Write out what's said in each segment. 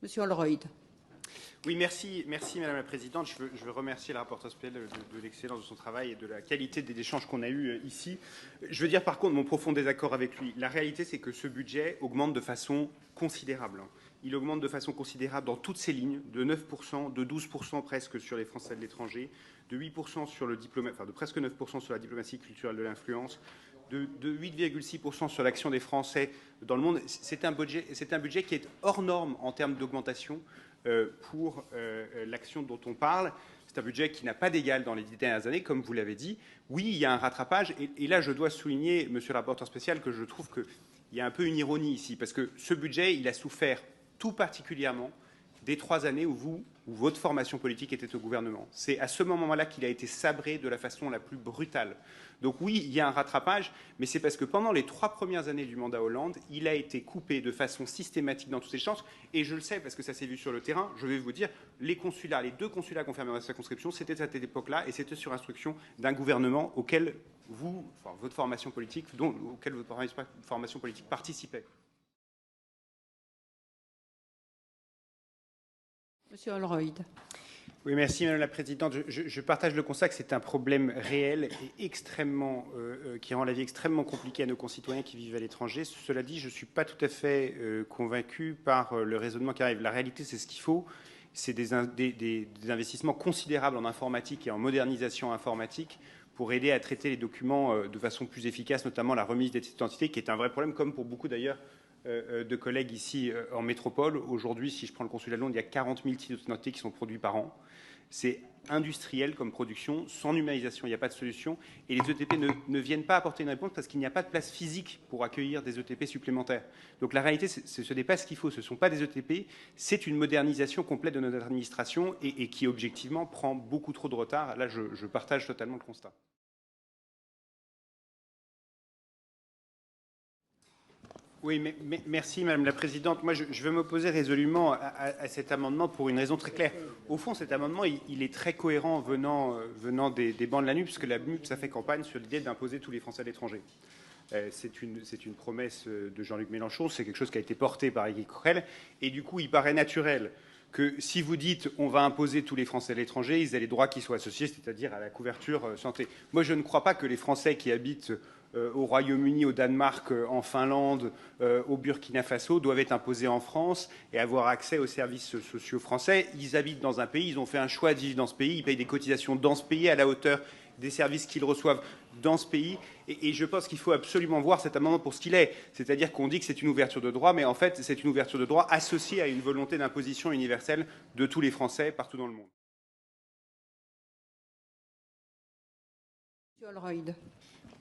Monsieur Holroyd. Oui, merci Madame la Présidente. Je veux remercier le rapporteur spécial de l'excellence de son travail et de la qualité des échanges qu'on a eus ici. Je veux dire par contre mon profond désaccord avec lui. La réalité, c'est que ce budget augmente de façon considérable. Il augmente de façon considérable dans toutes ses lignes, de 9%, de 12% presque sur les Français de l'étranger, de 8% sur le diplôme, enfin de presque 9% sur la diplomatie culturelle de l'influence, de 8,6% sur l'action des Français dans le monde. C'est un budget qui est hors norme en termes d'augmentation pour l'action dont on parle. C'est un budget qui n'a pas d'égal dans les 10 dernières années, comme vous l'avez dit. Oui, il y a un rattrapage. Et là, je dois souligner, monsieur le rapporteur spécial, que je trouve qu'il y a un peu une ironie ici, parce que ce budget, il a souffert tout particulièrement des 3 années où votre formation politique était au gouvernement. C'est à ce moment-là qu'il a été sabré de la façon la plus brutale. Donc oui, il y a un rattrapage, mais c'est parce que pendant les 3 premières années du mandat Hollande, il a été coupé de façon systématique dans toutes ses chances. Et je le sais parce que ça s'est vu sur le terrain. Je vais vous dire, les 2 consulats confirmés dans la circonscription, c'était à cette époque-là, et c'était sur instruction d'un gouvernement auquel votre formation politique participait. Monsieur Holroyd. Oui, merci Madame la Présidente. Je partage le constat que c'est un problème réel et extrêmement, qui rend la vie extrêmement compliquée à nos concitoyens qui vivent à l'étranger. Cela dit, je ne suis pas tout à fait convaincu par le raisonnement qui arrive. La réalité, c'est ce qu'il faut. C'est des investissements considérables en informatique et en modernisation informatique pour aider à traiter les documents de façon plus efficace, notamment la remise des identités, qui est un vrai problème, comme pour beaucoup d'ailleurs de collègues ici en métropole. Aujourd'hui, si je prends le consulat de Londres, il y a 40 000 titres d'identité qui sont produits par an. C'est industriel comme production. Sans numérisation, il n'y a pas de solution. Et les ETP ne viennent pas apporter une réponse parce qu'il n'y a pas de place physique pour accueillir des ETP supplémentaires. Donc la réalité, ce n'est pas ce qu'il faut. Ce ne sont pas des ETP. C'est une modernisation complète de notre administration et qui, objectivement, prend beaucoup trop de retard. Là, je partage totalement le constat. Oui, merci Madame la Présidente. Moi, je veux m'opposer résolument à cet amendement pour une raison très claire. Au fond, cet amendement, il est très cohérent venant des bancs de la NUP, puisque la NUP, ça fait campagne sur l'idée d'imposer tous les Français à l'étranger. C'est une promesse de Jean-Luc Mélenchon, c'est quelque chose qui a été porté par Éric Coquerel, et du coup, il paraît naturel que si vous dites on va imposer tous les Français à l'étranger, ils aient les droits qui soient associés, c'est-à-dire à la couverture santé. Moi, je ne crois pas que les Français qui habitent au Royaume-Uni, au Danemark, en Finlande, au Burkina Faso, doivent être imposés en France et avoir accès aux services sociaux français. Ils habitent dans un pays, ils ont fait un choix de vivre dans ce pays, ils payent des cotisations dans ce pays à la hauteur des services qu'ils reçoivent dans ce pays. Et je pense qu'il faut absolument voir cet amendement pour ce qu'il est. C'est-à-dire qu'on dit que c'est une ouverture de droit, mais en fait, c'est une ouverture de droit associée à une volonté d'imposition universelle de tous les Français partout dans le monde. Monsieur Holroyd.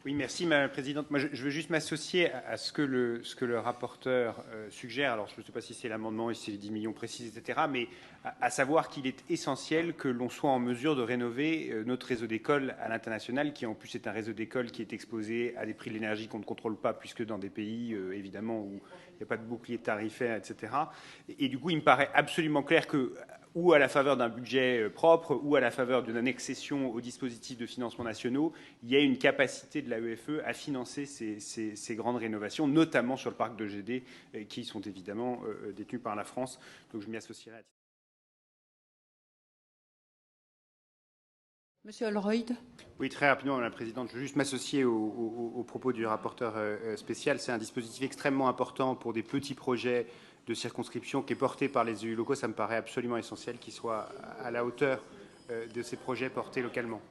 Oui, merci Madame la Présidente. Moi, je veux juste m'associer à ce que le rapporteur suggère. Alors, je ne sais pas si c'est l'amendement et si c'est les 10 millions précis, etc. Mais à savoir qu'il est essentiel que l'on soit en mesure de rénover notre réseau d'écoles à l'international, qui en plus est un réseau d'écoles qui est exposé à des prix de l'énergie qu'on ne contrôle pas, puisque dans des pays, évidemment, où il n'y a pas de bouclier tarifaire, etc. Et du coup, il me paraît absolument clair que ou à la faveur d'un budget propre, ou à la faveur d'une accession aux dispositifs de financement nationaux, il y a une capacité de l'AEFE à financer ces grandes rénovations, notamment sur le parc de GD, qui sont évidemment détenus par la France. Donc je m'y associerai à titre. Monsieur Holroyd. Oui, très rapidement, Madame la Présidente. Je veux juste m'associer aux propos du rapporteur spécial. C'est un dispositif extrêmement important pour des petits projets de circonscription qui est porté par les élus locaux. Ça me paraît absolument essentiel qu'il soit à la hauteur de ces projets portés localement.